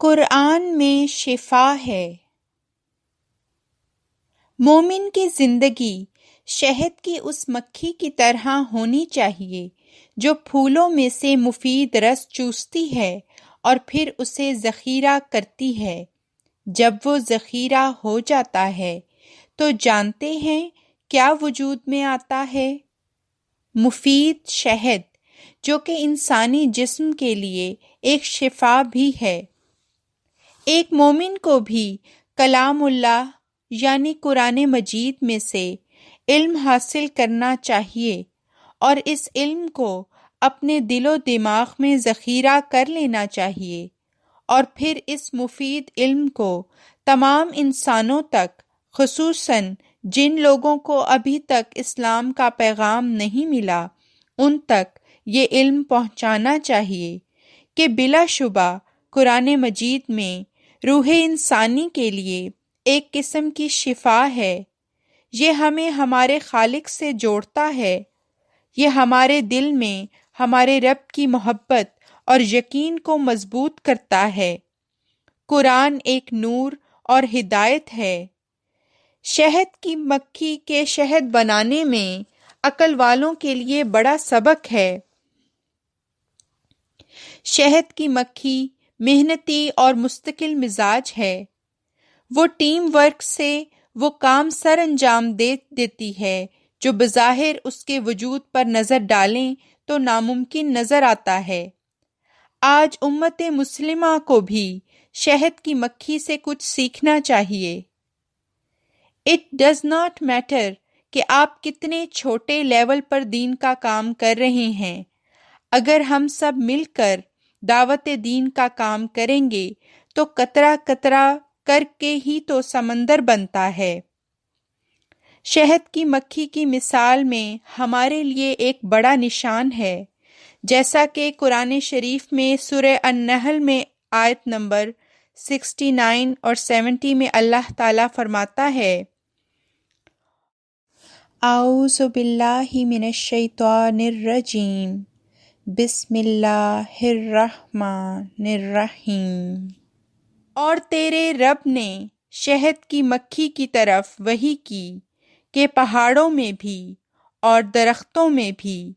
قرآن میں شفا ہے۔ مومن کی زندگی شہد کی اس مکھی کی طرح ہونی چاہیے جو پھولوں میں سے مفید رس چوستی ہے اور پھر اسے ذخیرہ کرتی ہے۔ جب وہ ذخیرہ ہو جاتا ہے تو جانتے ہیں کیا وجود میں آتا ہے؟ مفید شہد، جو کہ انسانی جسم کے لیے ایک شفا بھی ہے۔ ایک مومن کو بھی کلام اللہ یعنی قرآن مجید میں سے علم حاصل کرنا چاہیے اور اس علم کو اپنے دل و دماغ میں ذخیرہ کر لینا چاہیے اور پھر اس مفید علم کو تمام انسانوں تک، خصوصاً جن لوگوں کو ابھی تک اسلام کا پیغام نہیں ملا، ان تک یہ علم پہنچانا چاہیے کہ بلا شبہ قرآن مجید میں روح انسانی کے لیے ایک قسم کی شفا ہے۔ یہ ہمیں ہمارے خالق سے جوڑتا ہے۔ یہ ہمارے دل میں ہمارے رب کی محبت اور یقین کو مضبوط کرتا ہے۔ قرآن ایک نور اور ہدایت ہے۔ شہد کی مکھی کے شہد بنانے میں عقل والوں کے لیے بڑا سبق ہے۔ شہد کی مکھی محنتی اور مستقل مزاج ہے۔ وہ ٹیم ورک سے وہ کام سر انجام دیتی ہے جو بظاہر اس کے وجود پر نظر ڈالیں تو ناممکن نظر آتا ہے۔ آج امت مسلمہ کو بھی شہد کی مکھی سے کچھ سیکھنا چاہیے۔ اٹ ڈز ناٹ میٹر کہ آپ کتنے چھوٹے لیول پر دین کا کام کر رہے ہیں، اگر ہم سب مل کر دعوت دین کا کام کریں گے تو قطرہ قطرہ کر کے ہی تو سمندر بنتا ہے۔ شہد کی مکھی کی مثال میں ہمارے لیے ایک بڑا نشان ہے، جیسا کہ قرآن شریف میں سورہ النحل میں آیت نمبر 69 اور 70 میں اللہ تعالیٰ فرماتا ہے، اعوذ باللہ من الشیطان الرجیم، بسم اللہ الرحمن الرحیم۔ اور تیرے رب نے شہد کی مکھی کی طرف وحی کی کہ پہاڑوں میں بھی اور درختوں میں بھی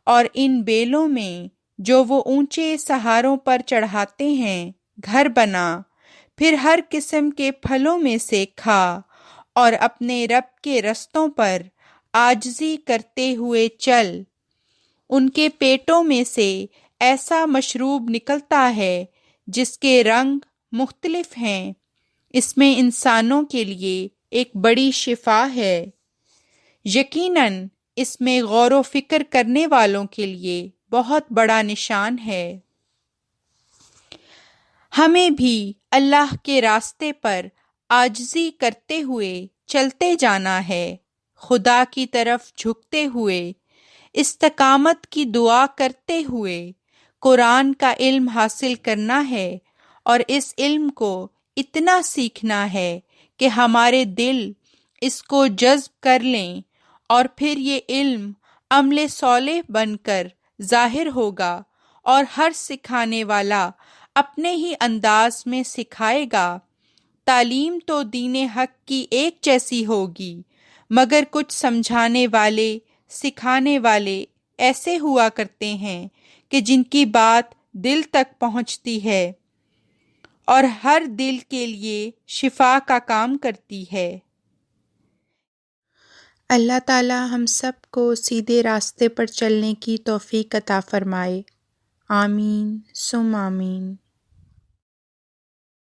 اور ان بیلوں میں جو وہ اونچے سہاروں پر چڑھاتے ہیں گھر بنا، پھر ہر قسم کے پھلوں میں سے کھا اور اپنے رب کے رستوں پر عاجزی کرتے ہوئے چل۔ ان کے پیٹوں میں سے ایسا مشروب نکلتا ہے جس کے رنگ مختلف ہیں، اس میں انسانوں کے لیے ایک بڑی شفا ہے۔ یقیناً اس میں غور و فکر کرنے والوں کے لیے بہت بڑا نشان ہے۔ ہمیں بھی اللہ کے راستے پر عاجزی کرتے ہوئے چلتے جانا ہے، خدا کی طرف جھکتے ہوئے، استقامت کی دعا کرتے ہوئے قرآن کا علم حاصل کرنا ہے اور اس علم کو اتنا سیکھنا ہے کہ ہمارے دل اس کو جذب کر لیں اور پھر یہ علم عمل صالح بن کر ظاہر ہوگا اور ہر سکھانے والا اپنے ہی انداز میں سکھائے گا۔ تعلیم تو دین حق کی ایک جیسی ہوگی، مگر کچھ سمجھانے والے، سکھانے والے ایسے ہوا کرتے ہیں کہ جن کی بات دل تک پہنچتی ہے اور ہر دل کے لیے شفا کا کام کرتی ہے۔ اللہ تعالی ہم سب کو سیدھے راستے پر چلنے کی توفیق عطا فرمائے۔ آمین ثم آمین۔